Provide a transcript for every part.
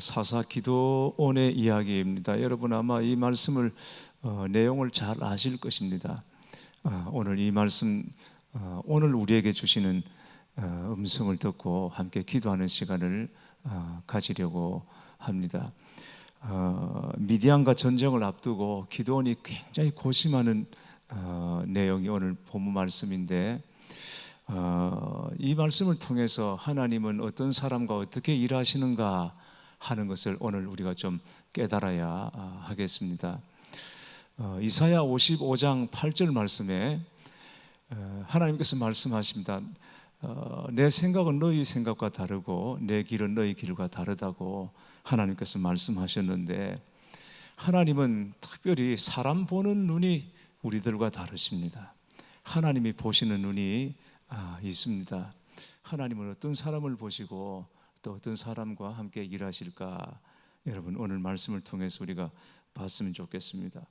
사사 기도원의 이야기입니다. 여러분 아마 이 말씀을 내용을 잘 아실 것입니다. 오늘 이 말씀 오늘 우리에게 주시는 음성을 듣고 함께 기도하는 시간을 가지려고 합니다. 미디안과 전쟁을 앞두고 기도원이 굉장히 고심하는 내용이 오늘 본문 말씀인데, 이 말씀을 통해서 하나님은 어떤 사람과 어떻게 일하시는가 하는 것을 오늘 우리가 좀 깨달아야 하겠습니다. 이사야 55장 8절 말씀에 하나님께서 말씀하십니다. 내 생각은 너희 생각과 다르고 내 길은 너희 길과 다르다고 하나님께서 말씀하셨는데, 하나님은 특별히 사람 보는 눈이 우리들과 다르십니다. 하나님이 보시는 눈이 있습니다. 하나님은 어떤 사람을 보시고 또 어떤 사람과 함께 일하실까, 여러분 오늘 말씀을 통해서 우리가 봤으면 좋겠습니다.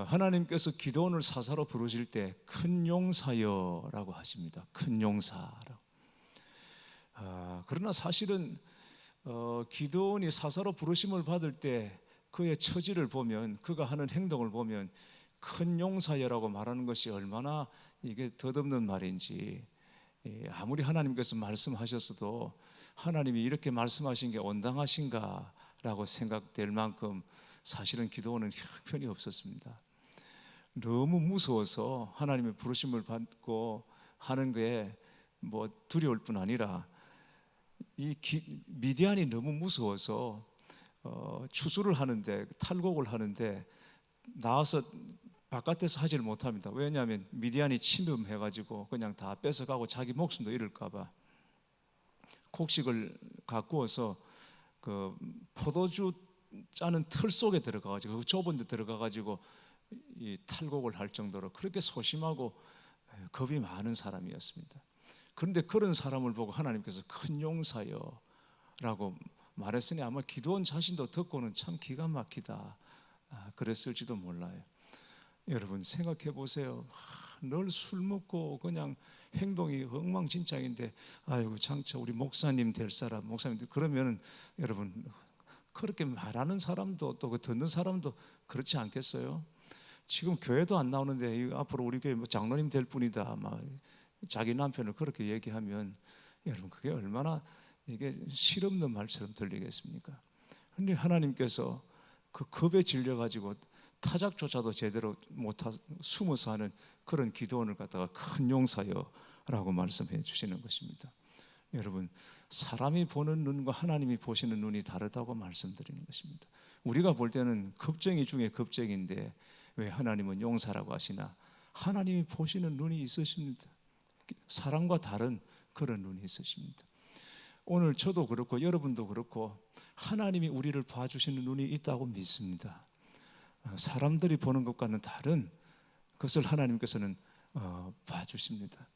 하나님께서 기도원을 사사로 부르실 때 큰 용사여라고 하십니다. 큰 용사라고. 그러나 사실은 기도원이 사사로 부르심을 받을 때 그의 처지를 보면, 그가 하는 행동을 보면 큰 용사여라고 말하는 것이 얼마나 이게 덧없는 말인지, 아무리 하나님께서 말씀하셨어도 하나님이 이렇게 말씀하신 게 온당하신가 라고 생각될 만큼 사실은 기도원은 형편이 없었습니다. 너무 무서워서 하나님의 부르심을 받고 하는 게 뭐 두려울 뿐 아니라 미디안이 너무 무서워서 추수를 하는데, 탈곡을 하는데 나와서 바깥에서 하지를 못합니다. 왜냐하면 미디안이 침범해가지고 그냥 다 뺏어가고 자기 목숨도 잃을까 봐 곡식을 가꾸어서 그 포도주 짜는 틀 속에 들어가가지고, 그 좁은 데 들어가가지고 이 탈곡을 할 정도로 그렇게 소심하고 겁이 많은 사람이었습니다. 그런데 그런 사람을 보고 하나님께서 큰 용사여 라고 말했으니 아마 기도원 자신도 듣고는 참 기가 막히다 그랬을지도 몰라요. 여러분 생각해 보세요. 늘 술 먹고 그냥 행동이 엉망진창인데, 아이고 장차 우리 목사님 될 사람, 목사님, 그러면 여러분 그렇게 말하는 사람도 또 그 듣는 사람도 그렇지 않겠어요? 지금 교회도 안 나오는데 앞으로 우리 교회 장로님 될 뿐이다 막 자기 남편을 그렇게 얘기하면 여러분 그게 얼마나 이게 실없는 말처럼 들리겠습니까? 그런데 하나님께서 그 겁에 질려가지고 타작조차도 제대로 못하 숨어서 하는 그런 기도원을 갖다가 큰 용사여라고 말씀해 주시는 것입니다. 여러분 사람이 보는 눈과 하나님이 보시는 눈이 다르다고 말씀드리는 것입니다. 우리가 볼 때는 겁쟁이 중에 겁쟁인데 왜 하나님은 용사라고 하시나? 하나님이 보시는 눈이 있으십니다. 사람과 다른 그런 눈이 있으십니다. 오늘 저도 그렇고 여러분도 그렇고 하나님이 우리를 봐주시는 눈이 있다고 믿습니다. 사람들이 보는 것과는 다른 것을 하나님께서는 봐주십니다.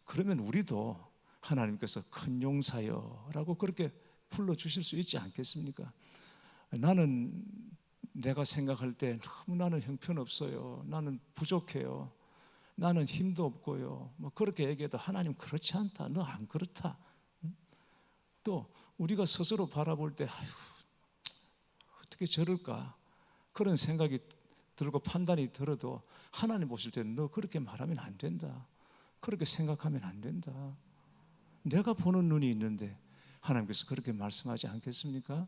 그러면 우리도 하나님께서 큰 용사여라고 그렇게 불러주실 수 있지 않겠습니까? 나는 내가 생각할 때 너무 나는 형편없어요, 나는 부족해요, 나는 힘도 없고요, 뭐 그렇게 얘기해도 하나님 그렇지 않다, 너 안 그렇다. 또 우리가 스스로 바라볼 때 아유, 어떻게 저럴까 그런 생각이 들고 판단이 들어도 하나님 보실 때는 너 그렇게 말하면 안 된다, 그렇게 생각하면 안 된다. 내가 보는 눈이 있는데 하나님께서 그렇게 말씀하지 않겠습니까?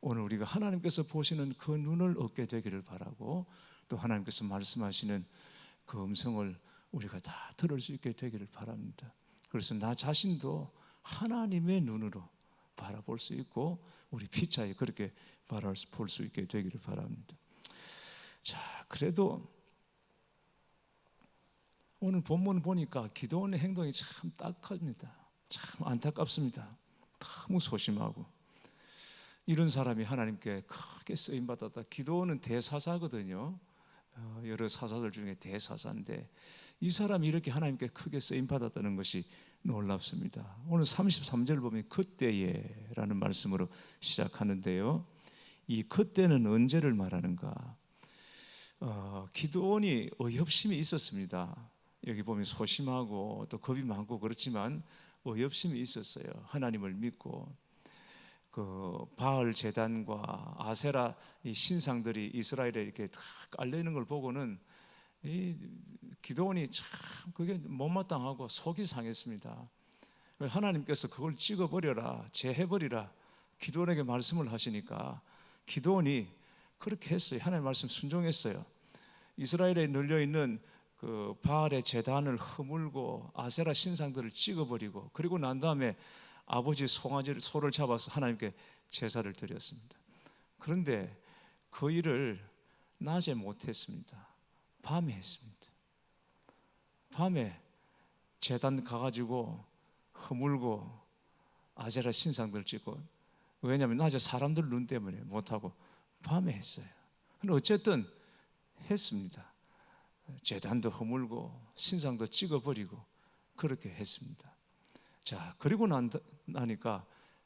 오늘 우리가 하나님께서 보시는 그 눈을 얻게 되기를 바라고, 또 하나님께서 말씀하시는 그 음성을 우리가 다 들을 수 있게 되기를 바랍니다. 그래서 나 자신도 하나님의 눈으로 바라볼 수 있고 우리 피차에 그렇게 바라볼 수 있게 되기를 바랍니다. 자, 그래도 오늘 본문 보니까 기도원의 행동이 참 딱합니다. 참 안타깝습니다. 너무 소심하고. 이런 사람이 하나님께 크게 쓰임받았다. 기도원은 대사사거든요. 여러 사사들 중에 대사사인데 이 사람이 이렇게 하나님께 크게 쓰임받았다는 것이 놀랍습니다. 오늘 33절 보면 그때에 라는 말씀으로 시작하는데요, 이 그때는 언제를 말하는가? 기도원이 어이없심이 있었습니다. 여기 보면 소심하고 또 겁이 많고 그렇지만 어이없심이 있었어요. 하나님을 믿고. 그 바알 제단과 아세라 이 신상들이 이스라엘에 이렇게 다 깔려 있는 걸 보고는 이 기드온이 참 그게 못마땅하고 속이 상했습니다. 하나님께서 그걸 찍어버려라, 제해버리라 기드온에게 말씀을 하시니까 기드온이 그렇게 했어요. 하나님 말씀 순종했어요. 이스라엘에 널려 있는 그 바알의 제단을 허물고 아세라 신상들을 찍어버리고, 그리고 난 다음에 아버지 송아지를 소를 잡아서 하나님께 제사를 드렸습니다. 그런데 그 일을 낮에 못했습니다. 밤에 했습니다. 밤에 제단 가가지고 허물고 아세라 신상들 찍고, 왜냐하면 낮에 사람들 눈 때문에 못하고 밤에 했어요. 근데 어쨌든 했습니다. 제단도 허물고 신상도 찍어버리고 그렇게 했습니다. 자, 그리고 나니까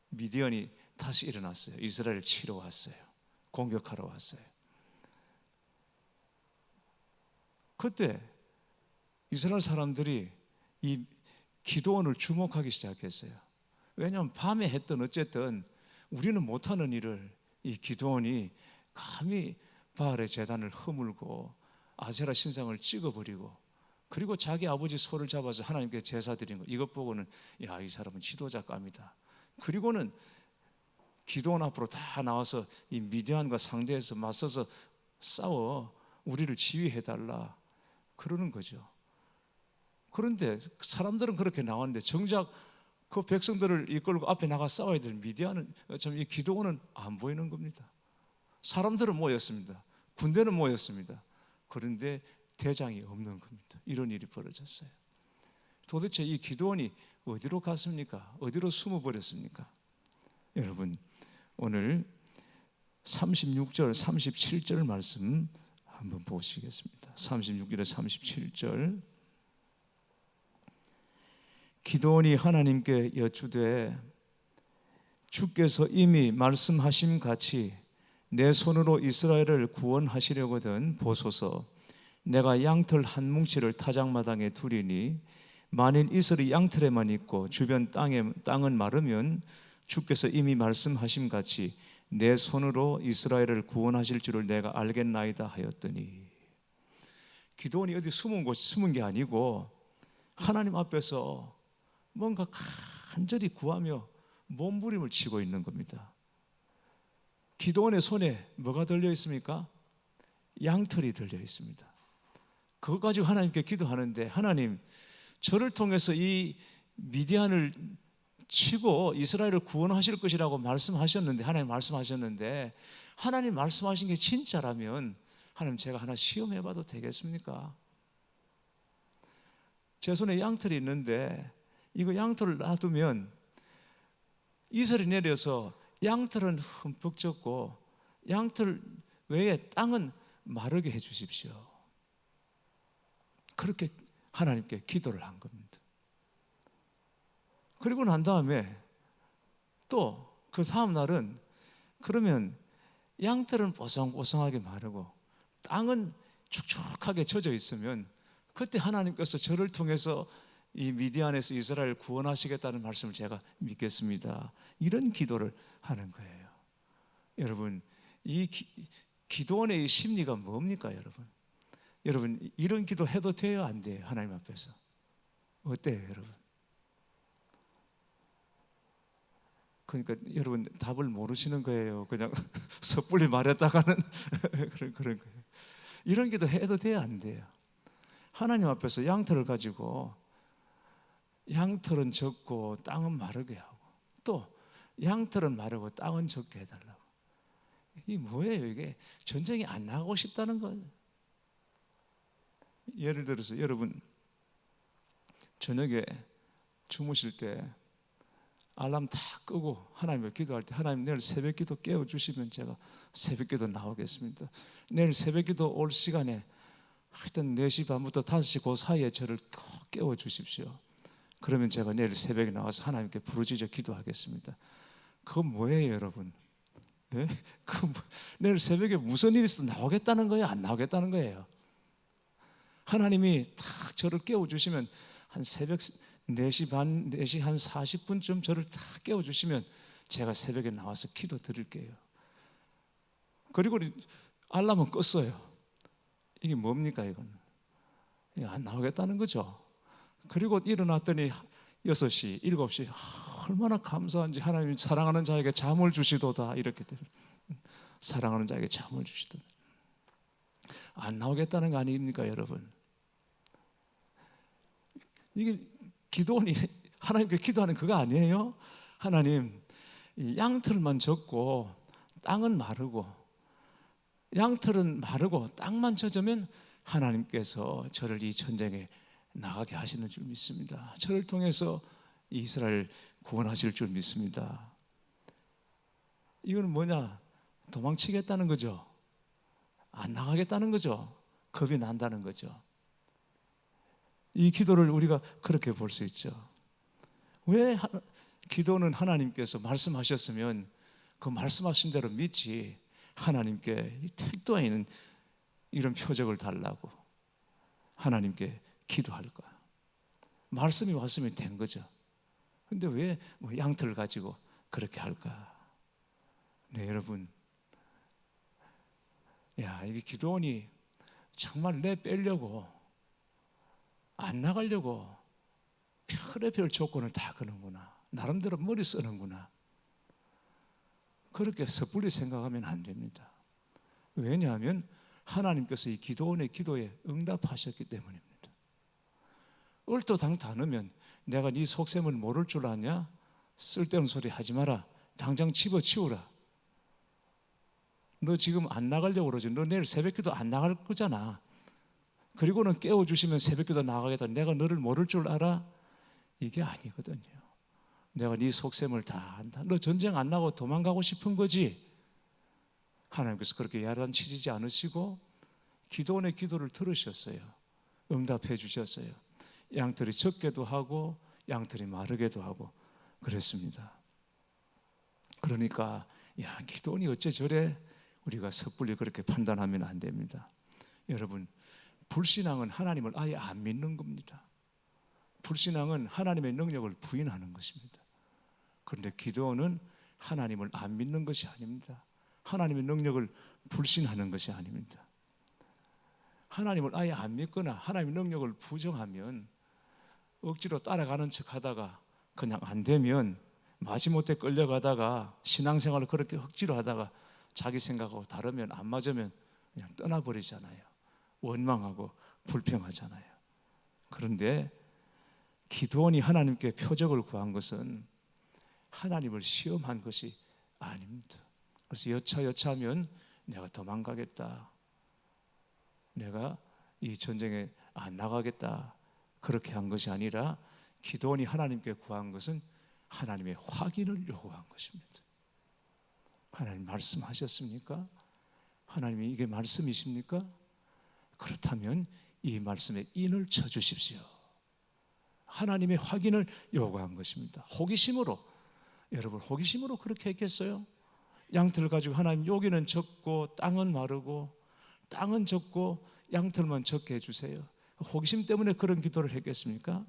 미디안이 다시 일어났어요. 이스라엘을 치러 왔어요. 공격하러 왔어요. 그때 이스라엘 사람들이 이 기드온을 주목하기 시작했어요. 왜냐하면 밤에 했던 어쨌든 우리는 못하는 일을 이 기드온이 감히 바알의 제단을 허물고 아세라 신상을 찍어버리고, 그리고 자기 아버지 소를 잡아서 하나님께 제사 드린 거, 이것 보고는 야, 이 사람은 지도자감이다. 그리고는 기드온 앞으로 다 나와서 이 미디안과 상대해서 맞서서 싸워 우리를 지휘해달라 그러는 거죠. 그런데 사람들은 그렇게 나왔는데 정작 그 백성들을 이끌고 앞에 나가 싸워야 될 미디안은, 이 기드온은 안 보이는 겁니다. 사람들은 모였습니다. 군대는 모였습니다. 그런데 대장이 없는 겁니다. 이런 일이 벌어졌어요. 도대체 이 기드온이 어디로 갔습니까? 어디로 숨어버렸습니까? 여러분, 오늘 36절, 37절 말씀 한번 보시겠습니다. 36절에 37절. 기드온이 하나님께 여쭈되 주께서 이미 말씀하신 같이 내 손으로 이스라엘을 구원하시려거든 보소서. 내가 양털 한 뭉치를 타작마당에 두리니 만일 이슬이 양털에만 있고 주변 땅은 마르면 주께서 이미 말씀하신 같이 내 손으로 이스라엘을 구원하실 줄을 내가 알겠나이다 하였더니, 기드온이 어디 숨은 게 아니고 하나님 앞에서 뭔가 간절히 구하며 몸부림을 치고 있는 겁니다. 기드온의 손에 뭐가 들려 있습니까? 양털이 들려 있습니다. 그것 가지고 하나님께 기도하는데, 하나님, 저를 통해서 이 미디안을 치고 이스라엘을 구원하실 것이라고 말씀하셨는데, 하나님 말씀하셨는데, 하나님 말씀하신 게 진짜라면 하나님, 제가 하나 시험해봐도 되겠습니까? 제 손에 양털이 있는데 이거 양털을 놔두면 이슬이 내려서 양털은 흠뻑 젖고 양털 외에 땅은 마르게 해 주십시오. 그렇게 하나님께 기도를 한 겁니다. 그리고 난 다음에 또 그 다음 날은, 그러면 양털은 뽀송뽀송하게 마르고 땅은 축축하게 젖어 있으면 그때 하나님께서 저를 통해서 이 미디안에서 이스라엘을 구원하시겠다는 말씀을 제가 믿겠습니다. 이런 기도를 하는 거예요. 여러분, 이 기도원의 이 심리가 뭡니까, 여러분? 여러분, 이런 기도 해도 돼요, 안 돼요? 하나님 앞에서 어때요, 여러분? 그러니까 여러분 답을 모르시는 거예요. 그냥 섣불리 말했다가는 그런 거예요. 이런 기도 해도 돼요, 안 돼요? 하나님 앞에서 양털을 가지고 양털은 적고 땅은 마르게 하고, 또 양털은 마르고 땅은 적게 해달라고. 이게 뭐예요? 이게 전쟁이 안 나가고 싶다는 거예요. 예를 들어서 여러분 저녁에 주무실 때 알람 다 끄고 하나님을 기도할 때, 하나님 내일 새벽기도 깨워주시면 제가 새벽기도 나오겠습니다. 내일 새벽기도 올 시간에 하여튼 4시 반부터 5시 그 사이에 저를 꼭 깨워주십시오. 그러면 제가 내일 새벽에 나와서 하나님께 부르짖어 기도하겠습니다. 그건 뭐예요, 여러분? 예? 내일 새벽에 무슨 일이 있어도 나오겠다는 거예요, 안 나오겠다는 거예요? 하나님이 딱 저를 깨워주시면 한 새벽 4시 반, 4시 한 40분쯤 저를 딱 깨워주시면 제가 새벽에 나와서 기도 드릴게요. 그리고 알람은 껐어요. 이게 뭡니까 이건? 안 나오겠다는 거죠. 그리고 일어났더니 6시, 7시 얼마나 감사한지 하나님이 사랑하는 자에게 잠을 주시도다 이렇게 사랑하는 자에게 잠을 주시도다. 안 나오겠다는 거 아닙니까 여러분? 이게 기도원이 하나님께 기도하는 그거 아니에요? 하나님 이 양털만 젖고 땅은 마르고 양털은 마르고 땅만 젖으면 하나님께서 저를 이 전쟁에 나가게 하시는 줄 믿습니다. 저를 통해서 이스라엘 구원하실 줄 믿습니다. 이거는 뭐냐? 도망치겠다는 거죠. 안 나가겠다는 거죠. 겁이 난다는 거죠. 이 기도를 우리가 그렇게 볼 수 있죠. 왜 기도는 하나님께서 말씀하셨으면 그 말씀하신 대로 믿지 하나님께 이 택도에 있는 이런 표적을 달라고 하나님께 기도할까? 말씀이 왔으면 된 거죠. 근데 왜 양털을 가지고 그렇게 할까? 네, 여러분. 야, 이게 기도원이 정말 내 빼려고 안 나가려고 별의별 조건을 다 거는구나. 나름대로 머리 쓰는구나. 그렇게 섣불리 생각하면 안 됩니다. 왜냐하면 하나님께서 이 기도원의 기도에 응답하셨기 때문입니다. 얼토당토하면 내가 네 속셈을 모를 줄 아냐? 쓸데없는 소리 하지 마라. 당장 집어치우라. 너 지금 안 나가려고 그러지. 너 내일 새벽기도 안 나갈 거잖아. 그리고는 깨워주시면 새벽기도 나가겠다. 내가 너를 모를 줄 알아? 이게 아니거든요. 내가 네 속셈을 다 안다. 너 전쟁 안 나고 도망가고 싶은 거지? 하나님께서 그렇게 야단치지 않으시고 기도원의 기도를 들으셨어요. 응답해 주셨어요. 양털이 적게도 하고 양털이 마르게도 하고 그랬습니다. 그러니까 야, 기도원이 어째 저래? 우리가 섣불리 그렇게 판단하면 안 됩니다. 여러분, 불신앙은 하나님을 아예 안 믿는 겁니다. 불신앙은 하나님의 능력을 부인하는 것입니다. 그런데 기도원은 하나님을 안 믿는 것이 아닙니다. 하나님의 능력을 불신하는 것이 아닙니다. 하나님을 아예 안 믿거나 하나님의 능력을 부정하면 억지로 따라가는 척 하다가 그냥 안 되면 마지못해 끌려가다가 신앙생활을 그렇게 억지로 하다가 자기 생각하고 다르면 안 맞으면 그냥 떠나버리잖아요. 원망하고 불평하잖아요. 그런데 기도원이 하나님께 표적을 구한 것은 하나님을 시험한 것이 아닙니다. 그래서 여차하면 내가 도망가겠다. 내가 이 전쟁에 안 나가겠다. 그렇게 한 것이 아니라 기도원이 하나님께 구한 것은 하나님의 확인을 요구한 것입니다. 하나님 말씀하셨습니까? 하나님이 이게 말씀이십니까? 그렇다면 이 말씀에 인을 쳐주십시오. 하나님의 확인을 요구한 것입니다. 호기심으로, 여러분 호기심으로 그렇게 했겠어요? 양털을 가지고 하나님 여기는 적고 땅은 마르고 땅은 적고 양털만 적게 해주세요. 호기심 때문에 그런 기도를 했겠습니까?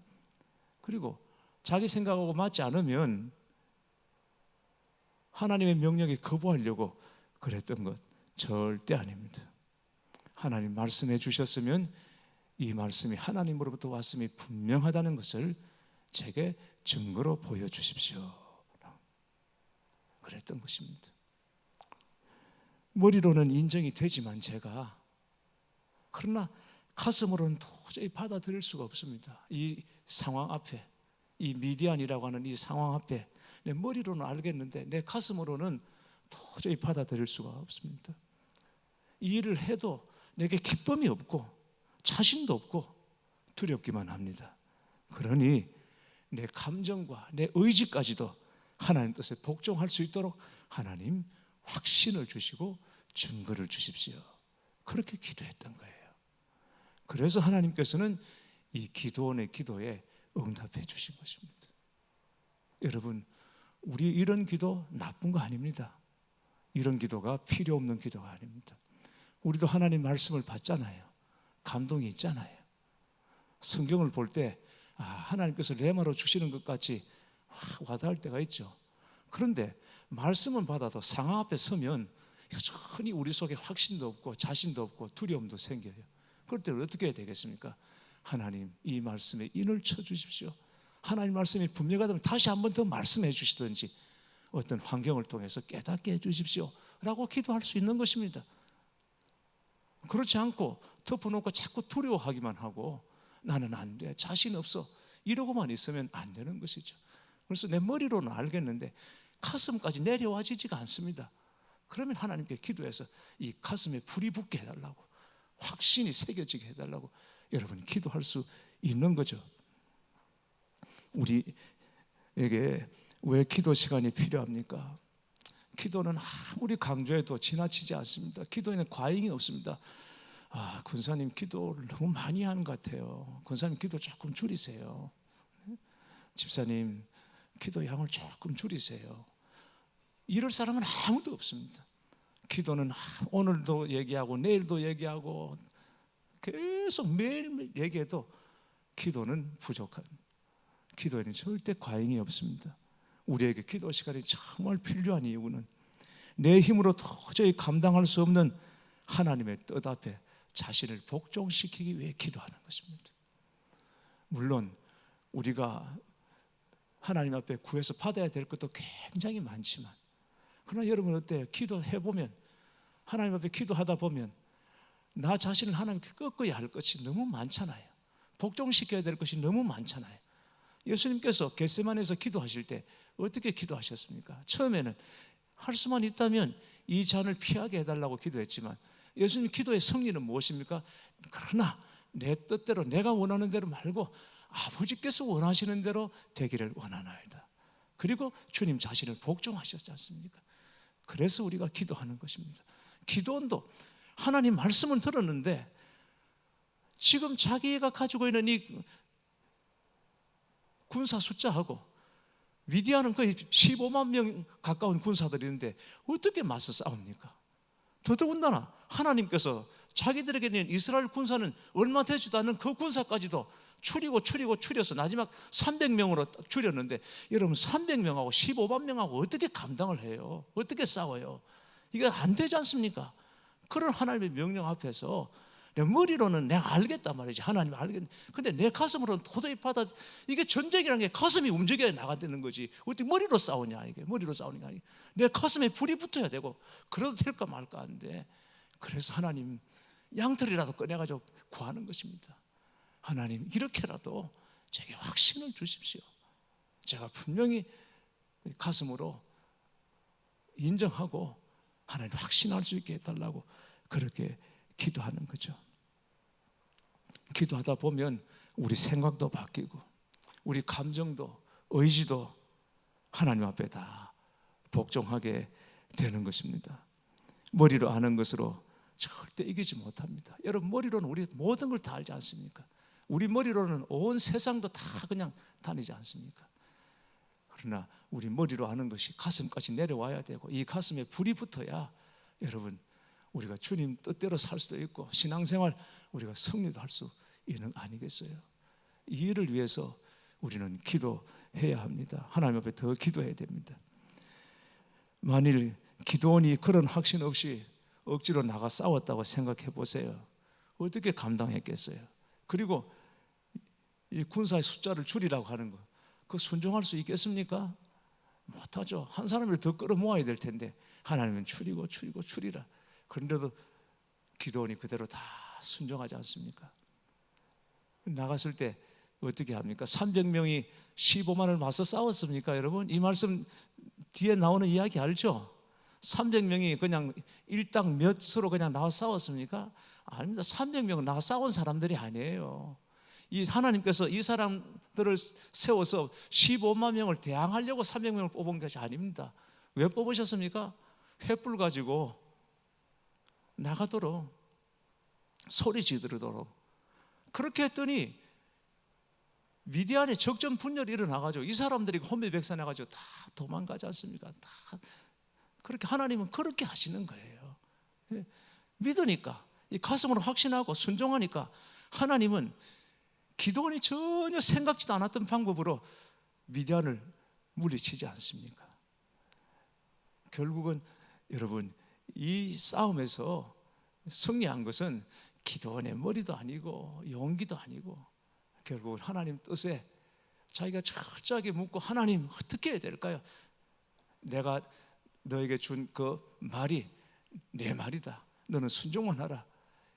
그리고 자기 생각하고 맞지 않으면 하나님의 명령에 거부하려고 그랬던 것 절대 아닙니다. 하나님 말씀해 주셨으면 이 말씀이 하나님으로부터 왔음이 분명하다는 것을 제게 증거로 보여주십시오. 그랬던 것입니다. 머리로는 인정이 되지만 제가 그러나 가슴으로는 도저히 받아들일 수가 없습니다. 이 상황 앞에, 이 미디안이라고 하는 이 상황 앞에 내 머리로는 알겠는데 내 가슴으로는 도저히 받아들일 수가 없습니다. 이 일을 해도 내게 기쁨이 없고 자신도 없고 두렵기만 합니다. 그러니 내 감정과 내 의지까지도 하나님 뜻에 복종할 수 있도록 하나님 확신을 주시고 증거를 주십시오. 그렇게 기도했던 거예요. 그래서 하나님께서는 이 기도원의 기도에 응답해 주신 것입니다. 여러분, 우리 이런 기도 나쁜 거 아닙니다. 이런 기도가 필요 없는 기도가 아닙니다. 우리도 하나님 말씀을 받잖아요. 감동이 있잖아요. 성경을 볼 때 하나님께서 레마로 주시는 것 같이 와닿을 때가 있죠. 그런데 말씀은 받아도 상황 앞에 서면 여전히 우리 속에 확신도 없고 자신도 없고 두려움도 생겨요. 그럴 때 어떻게 해야 되겠습니까? 하나님, 이 말씀에 인을 쳐주십시오. 하나님 말씀이 분명하다면 다시 한 번 더 말씀해 주시든지 어떤 환경을 통해서 깨닫게 해주십시오 라고 기도할 수 있는 것입니다. 그렇지 않고 덮어놓고 자꾸 두려워하기만 하고 나는 안 돼, 자신 없어 이러고만 있으면 안 되는 것이죠. 그래서 내 머리로는 알겠는데 가슴까지 내려와지지가 않습니다. 그러면 하나님께 기도해서 이 가슴에 불이 붙게 해달라고, 확신이 새겨지게 해달라고 여러분 기도할 수 있는 거죠. 우리에게 왜 기도 시간이 필요합니까? 기도는 아무리 강조해도 지나치지 않습니다. 기도에는 과잉이 없습니다. 권사님 기도를 너무 많이 하는 것 같아요. 권사님 기도 조금 줄이세요. 집사님 기도 양을 조금 줄이세요. 이럴 사람은 아무도 없습니다. 기도는 오늘도 얘기하고 내일도 얘기하고 계속 매일매일 얘기해도 기도는 부족한, 기도에는 절대 과잉이 없습니다. 우리에게 기도 시간이 정말 필요한 이유는 내 힘으로 도저히 감당할 수 없는 하나님의 뜻 앞에 자신을 복종시키기 위해 기도하는 것입니다. 물론 우리가 하나님 앞에 구해서 받아야 될 것도 굉장히 많지만, 그러나 여러분 어때요? 기도해보면, 하나님 앞에 기도하다 보면 나 자신을 하나님께 꺾어야 할 것이 너무 많잖아요. 복종시켜야 될 것이 너무 많잖아요. 예수님께서 겟세마네에서 기도하실 때 어떻게 기도하셨습니까? 처음에는 할 수만 있다면 이 잔을 피하게 해달라고 기도했지만 예수님 기도의 성리는 무엇입니까? 그러나 내 뜻대로, 내가 원하는 대로 말고 아버지께서 원하시는 대로 되기를 원하나이다. 그리고 주님 자신을 복종하셨지 않습니까? 그래서 우리가 기도하는 것입니다. 기도원도 하나님 말씀은 들었는데 지금 자기가 가지고 있는 이 군사 숫자하고 미디안은 거의 15만 명 가까운 군사들이 있는데 어떻게 맞서 싸웁니까? 더더군다나 하나님께서 자기들에게는 이스라엘 군사는 얼마 되지도 않는 그 군사까지도 추려서 마지막 300명으로 딱 줄였는데, 여러분 300명하고 15만 명하고 어떻게 감당을 해요? 어떻게 싸워요? 이게 안 되지 않습니까? 그런 하나님의 명령 앞에서 내 머리로는 내가 알겠단 말이지, 하나님 알겠는데, 근데 내 가슴으로는 도저히 이게 전쟁이라는 게 가슴이 움직여야 나간다는 거지, 어떻게 머리로 싸우냐, 이게 머리로 싸우는 게 아니고 내 가슴에 불이 붙어야 되고, 그래도 될까 말까 하는데, 그래서 하나님 양털이라도 꺼내가지고 구하는 것입니다. 하나님 이렇게라도 제게 확신을 주십시오. 제가 분명히 가슴으로 인정하고 하나님 확신할 수 있게 해달라고 그렇게 기도하는 거죠. 기도하다 보면 우리 생각도 바뀌고 우리 감정도 의지도 하나님 앞에 다 복종하게 되는 것입니다. 머리로 아는 것으로 절대 이기지 못합니다. 여러분 머리로는 우리 모든 걸 다 알지 않습니까? 우리 머리로는 온 세상도 다 그냥 다니지 않습니까? 그러나 우리 머리로 아는 것이 가슴까지 내려와야 되고 이 가슴에 불이 붙어야 여러분 우리가 주님 뜻대로 살 수도 있고 신앙생활 우리가 승리도 할 수 있는 아니겠어요? 이 일을 위해서 우리는 기도해야 합니다. 하나님 앞에 더 기도해야 됩니다. 만일 기도원이 그런 확신 없이 억지로 나가 싸웠다고 생각해 보세요. 어떻게 감당했겠어요? 그리고 이 군사의 숫자를 줄이라고 하는 거, 그 순종할 수 있겠습니까? 못하죠. 한 사람을 더 끌어모아야 될 텐데 하나님은 줄이라. 그런데도 기도원이 그대로 다 순종하지 않습니까? 나갔을 때 어떻게 합니까? 300명이 15만을 맞서 싸웠습니까? 여러분 이 말씀 뒤에 나오는 이야기 알죠? 300명이 그냥 일당 몇으로 그냥 나와 싸웠습니까? 아닙니다. 300명은 나와 싸운 사람들이 아니에요. 이 하나님께서 이 사람들을 세워서 15만 명을 대항하려고 300명을 뽑은 것이 아닙니다. 왜 뽑으셨습니까? 횃불 가지고 나가도록, 소리 지르도록. 그렇게 했더니 미디안에 적정 분열이 일어나가지고 이 사람들이 혼미백산해가지고 다 도망가지 않습니까? 다 그렇게 하나님은 그렇게 하시는 거예요. 믿으니까, 이 가슴으로 확신하고 순종하니까 하나님은 기도원이 전혀 생각지도 않았던 방법으로 미디안을 물리치지 않습니까? 결국은 여러분 이 싸움에서 승리한 것은 기도원의 머리도 아니고 용기도 아니고 결국은 하나님 뜻에 자기가 철저하게 묻고 하나님 어떻게 해야 될까요? 내가 너에게 준 그 말이 내 말이다. 너는 순종만 하라.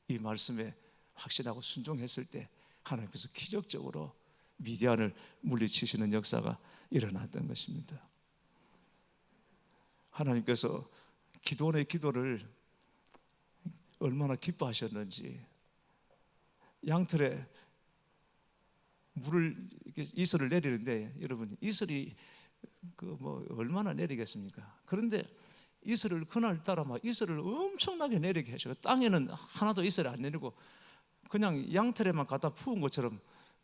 이 말씀에 확신하고 순종했을 때 하나님께서 기적적으로 미디안을 물리치시는 역사가 일어났던 것입니다. 하나님께서 기도원의 기도를 얼마나 기뻐하셨는지, 양털에 물을 이슬을 내리는데 여러분 이슬이 얼마나 내리겠습니까? 그런데 이슬을 그날따라 막 이슬을 엄청나게 내리게 하셔. 땅에는 하나도 이슬이 안 내리고 그냥 양털에만 갖다 부은 것처럼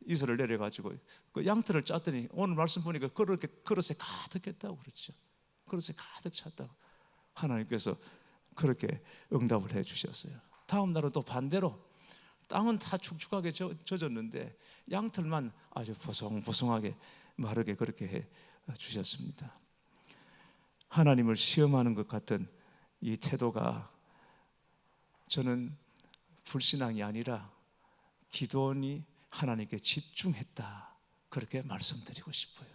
이슬을 내려가지고 그 양털을 짰더니 오늘 말씀 보니까 그릇에 가득했다고 그랬죠. 그릇에 가득 찼다고. 하나님께서 그렇게 응답을 해 주셨어요. 다음 날은 또 반대로 땅은 다 축축하게 젖었는데 양털만 아주 보송보송하게 마르게 그렇게 해 주셨습니다. 하나님을 시험하는 것 같은 이 태도가 저는 불신앙이 아니라 기도원이 하나님께 집중했다, 그렇게 말씀드리고 싶어요.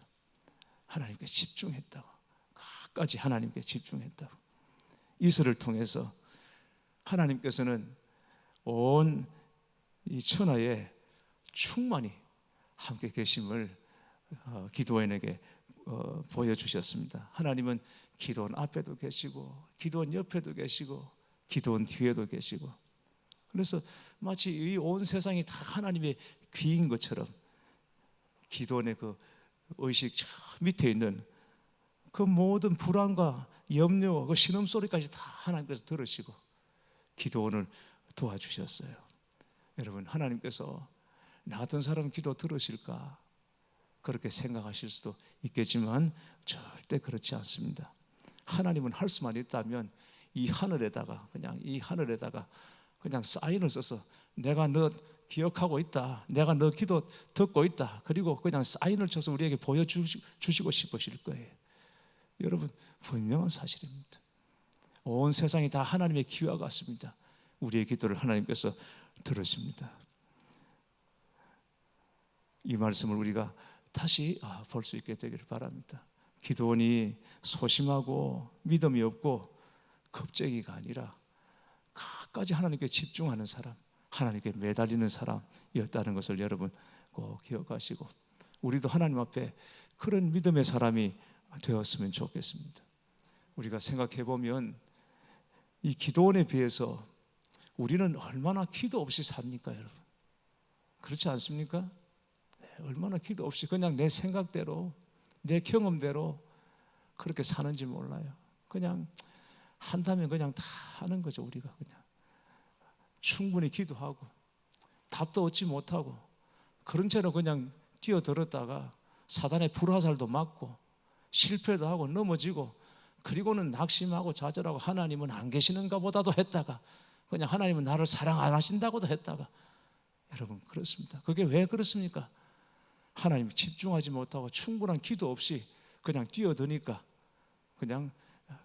하나님께 집중했다고, 끝까지 하나님께 집중했다고. 이슬을 통해서 하나님께서는 온 이 천하에 충만히 함께 계심을 기도원에게 보여주셨습니다. 하나님은 기도원 앞에도 계시고 기도원 옆에도 계시고 기도원 뒤에도 계시고, 그래서 마치 이 온 세상이 다 하나님의 귀인 것처럼 기도원의 그 의식 저 밑에 있는 그 모든 불안과 염려, 그 신음소리까지 다 하나님께서 들으시고 기도원을 도와주셨어요. 여러분, 하나님께서 나 같은 사람 기도 들으실까 그렇게 생각하실 수도 있겠지만 절대 그렇지 않습니다. 하나님은 할 수만 있다면 이 하늘에다가 그냥 사인을 써서 내가 너 기억하고 있다, 내가 너 기도 듣고 있다, 그리고 그냥 사인을 쳐서 우리에게 보여주시고 싶으실 거예요. 여러분, 분명한 사실입니다. 온 세상이 다 하나님의 귀와 같습니다. 우리의 기도를 하나님께서 들으십니다. 이 말씀을 우리가 다시 볼 수 있게 되기를 바랍니다. 기도원이 소심하고 믿음이 없고 겁쟁이가 아니라 끝까지 하나님께 집중하는 사람, 하나님께 매달리는 사람이었다는 것을 여러분 꼭 기억하시고 우리도 하나님 앞에 그런 믿음의 사람이 되었으면 좋겠습니다. 우리가 생각해 보면 이 기도원에 비해서 우리는 얼마나 기도 없이 삽니까, 여러분? 그렇지 않습니까? 네, 얼마나 기도 없이 그냥 내 생각대로, 내 경험대로 그렇게 사는지 몰라요. 그냥 한다면 그냥 다 하는 거죠. 우리가 그냥 충분히 기도하고 답도 얻지 못하고 그런 채로 그냥 뛰어들었다가 사단의 불화살도 맞고 실패도 하고 넘어지고 그리고는 낙심하고 좌절하고 하나님은 안 계시는가 보다도 했다가 그냥 하나님은 나를 사랑 안 하신다고도 했다가, 여러분 그렇습니다. 그게 왜 그렇습니까? 하나님 집중하지 못하고 충분한 기도 없이 그냥 뛰어드니까 그냥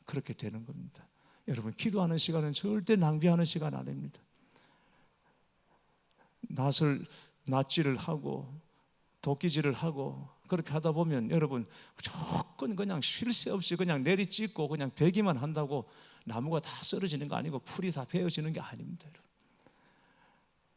그렇게 되는 겁니다. 여러분, 기도하는 시간은 절대 낭비하는 시간 아닙니다. 낫질을 하고 도끼질을 하고 그렇게 하다 보면 여러분 무조건 그냥 쉴 새 없이 그냥 내리찍고 그냥 베기만 한다고 나무가 다 쓰러지는 거 아니고 풀이 다 베어지는 게 아닙니다. 여러분.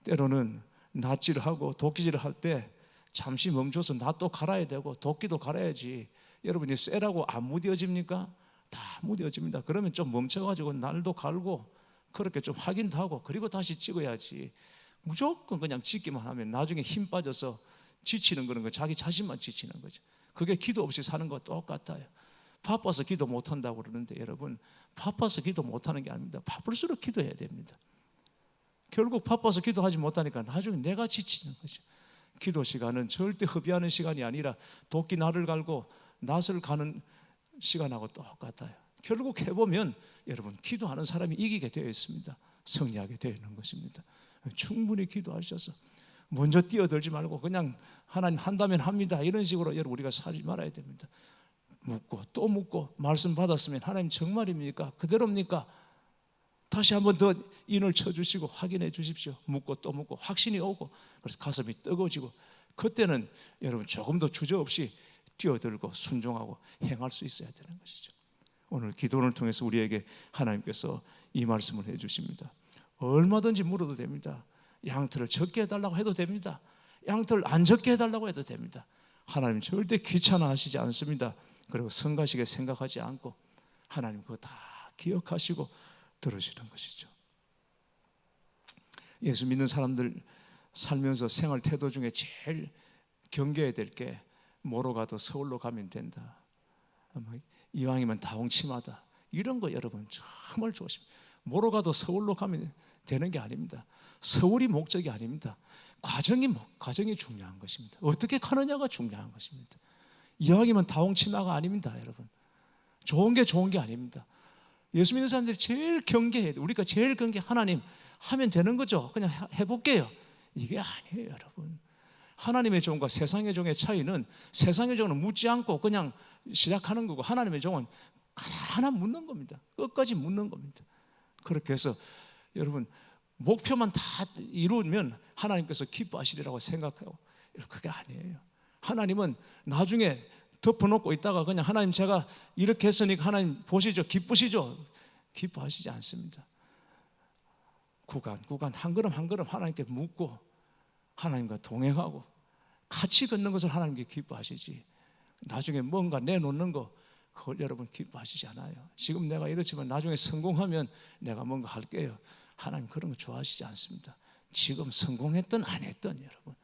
때로는 낫질을 하고 도끼질을 할 때 잠시 멈춰서 낫도 갈아야 되고 도끼도 갈아야지. 여러분이 쇠라고 안 무뎌집니까? 다 무뎌집니다. 그러면 좀 멈춰가지고 날도 갈고 그렇게 좀 확인도 하고 그리고 다시 찍어야지. 무조건 그냥 찍기만 하면 나중에 힘 빠져서 지치는 거는 자기 자신만 지치는 거죠. 그게 기도 없이 사는 거 똑같아요. 바빠서 기도 못한다고 그러는데 여러분, 바빠서 기도 못하는 게 아닙니다. 바쁠수록 기도해야 됩니다. 결국 바빠서 기도하지 못하니까 나중에 내가 지치는 거죠. 기도 시간은 절대 허비하는 시간이 아니라 도끼 날을 갈고 낫을 가는 시간하고 똑같아요. 결국 해보면 여러분 기도하는 사람이 이기게 되어 있습니다. 승리하게 되어 있는 것입니다. 충분히 기도하셔서 먼저 뛰어들지 말고 그냥 하나님 한다면 합니다 이런 식으로 여러분 우리가 살지 말아야 됩니다. 묻고 또 묻고, 말씀 받았으면 하나님 정말입니까? 그대로입니까? 다시 한번 더 인을 쳐주시고 확인해 주십시오. 묻고 또 묻고 확신이 오고, 그래서 가슴이 뜨거워지고, 그때는 여러분 조금 더 주저없이 뛰어들고 순종하고 행할 수 있어야 되는 것이죠. 오늘 기도를 통해서 우리에게 하나님께서 이 말씀을 해주십니다. 얼마든지 물어도 됩니다. 양털을 적게 해달라고 해도 됩니다. 양털 안 적게 해달라고 해도 됩니다. 하나님 절대 귀찮아하시지 않습니다. 그리고 성가시게 생각하지 않고 하나님 그거 다 기억하시고 들으시는 것이죠. 예수 믿는 사람들 살면서 생활 태도 중에 제일 경계해야 될 게, 뭐로 가도 서울로 가면 된다, 이왕이면 다홍치마다, 이런 거 여러분 정말 조심해요. 뭐로 가도 서울로 가면 되는 게 아닙니다. 서울이 목적이 아닙니다. 과정이 중요한 것입니다. 어떻게 가느냐가 중요한 것입니다. 이왕이면 다홍치마가 아닙니다. 여러분, 좋은 게 아닙니다. 예수 믿는 사람들이 제일 경계해야 돼. 우리가 제일 하나님 하면 되는 거죠. 그냥 해볼게요. 이게 아니에요, 여러분. 하나님의 종과 세상의 종의 차이는, 세상의 종은 묻지 않고 그냥 시작하는 거고, 하나님의 종은 하나 묻는 겁니다. 끝까지 묻는 겁니다. 그렇게 해서 여러분, 목표만 다 이루면 하나님께서 기뻐하시리라고 생각하고, 그게 아니에요. 하나님은 나중에 덮어놓고 있다가 그냥 하나님 제가 이렇게 했으니까 하나님 보시죠, 기쁘시죠? 기뻐하시지 않습니다. 구간 한 걸음 한 걸음 하나님께 묻고 하나님과 동행하고 같이 걷는 것을 하나님께 기뻐하시지, 나중에 뭔가 내놓는 거 그걸 여러분 기뻐하시지 않아요. 지금 내가 이렇지만 나중에 성공하면 내가 뭔가 할게요. 하나님 그런 거 좋아하시지 않습니다. 지금 성공했든 안 했든 여러분,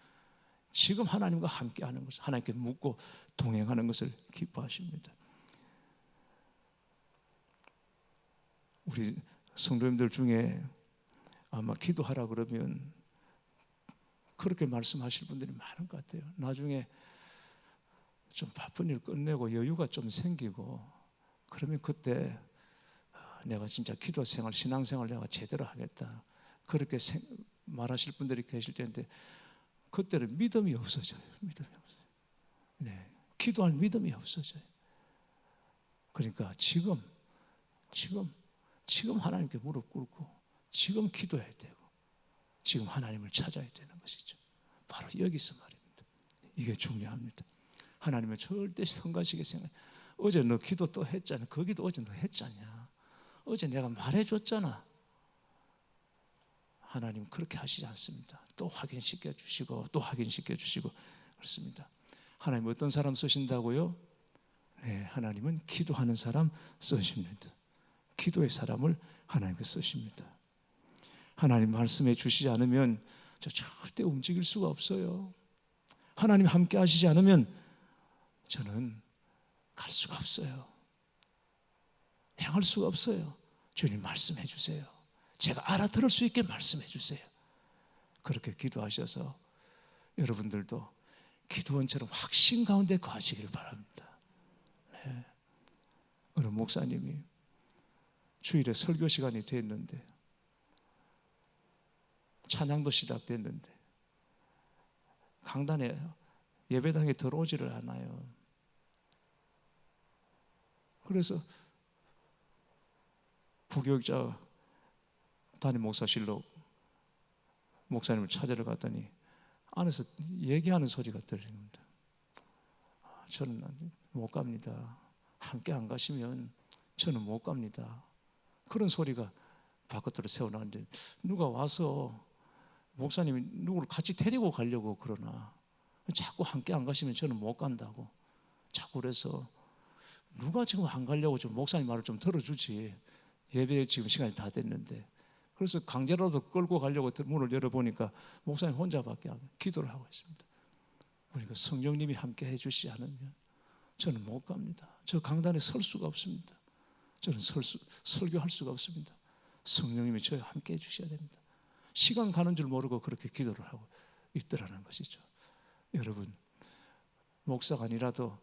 지금 하나님과 함께하는 것을, 하나님께 묻고 동행하는 것을 기뻐하십니다. 우리 성도님들 중에 아마 기도하라 그러면 그렇게 말씀하실 분들이 많은 것 같아요. 나중에 좀 바쁜 일 끝내고 여유가 좀 생기고 그러면 그때 내가 진짜 기도 생활, 신앙 생활 내가 제대로 하겠다, 그렇게 말하실 분들이 계실 텐데, 그때는 믿음이 없어져요. 믿음이 없어요. 네, 기도할 믿음이 없어져요. 그러니까 지금 하나님께 무릎 꿇고 지금 기도해야 되고 지금 하나님을 찾아야 되는 것이죠. 바로 여기서 말입니다. 이게 중요합니다. 하나님은 절대 성가시게 생각. 어제 너 기도 또 했잖아. 그 기도 어제 너 했잖냐. 어제 내가 말해줬잖아. 하나님 그렇게 하시지 않습니다. 또 확인시켜 주시고 또 확인시켜 주시고 그렇습니다. 하나님 어떤 사람 쓰신다고요? 네, 하나님은 기도하는 사람 쓰십니다. 기도의 사람을 하나님께 쓰십니다. 하나님 말씀해 주시지 않으면 저 절대 움직일 수가 없어요. 하나님 함께 하시지 않으면 저는 갈 수가 없어요. 행할 수가 없어요. 주님 말씀해 주세요. 제가 알아들을 수 있게 말씀해 주세요. 그렇게 기도하셔서 여러분들도 기도원처럼 확신 가운데 거하시길 바랍니다. 네. 어느 목사님이 주일에 설교 시간이 됐는데 찬양도 시작됐는데 강단에 예배당에 들어오지를 않아요. 그래서 부교육자 담임 목사실로 목사님을 찾으러 갔더니 안에서 얘기하는 소리가 들립니다. 저는 못 갑니다. 함께 안 가시면 저는 못 갑니다. 그런 소리가 바깥으로 새어나오는데 누가 와서 목사님이 누구를 같이 데리고 가려고 그러나 자꾸 함께 안 가시면 저는 못 간다고 자꾸 그래서 누가 지금 안 가려고 좀 목사님 말을 좀 들어주지. 예배 지금 시간이 다 됐는데. 그래서 강제로라도 끌고 가려고 문을 열어보니까 목사님 혼자밖에 안 기도를 하고 있습니다. 그러니까 성령님이 함께 해주시지 않으면 저는 못 갑니다. 저 강단에 설 수가 없습니다. 저는 설교할 수가 없습니다. 성령님이 저와 함께 해주셔야 됩니다. 시간 가는 줄 모르고 그렇게 기도를 하고 있더라는 것이죠. 여러분, 목사가 아니라도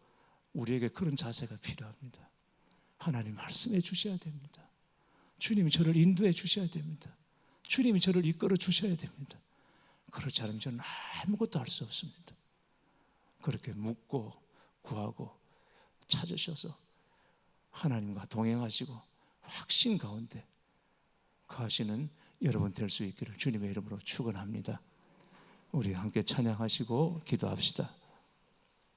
우리에게 그런 자세가 필요합니다. 하나님 말씀해 주셔야 됩니다. 주님이 저를 인도해 주셔야 됩니다. 주님이 저를 이끌어 주셔야 됩니다. 그렇지 않으면 저는 아무것도 할 수 없습니다. 그렇게 묻고 구하고 찾으셔서 하나님과 동행하시고 확신 가운데 거하시는 여러분 될 수 있기를 주님의 이름으로 축원합니다. 우리 함께 찬양하시고 기도합시다.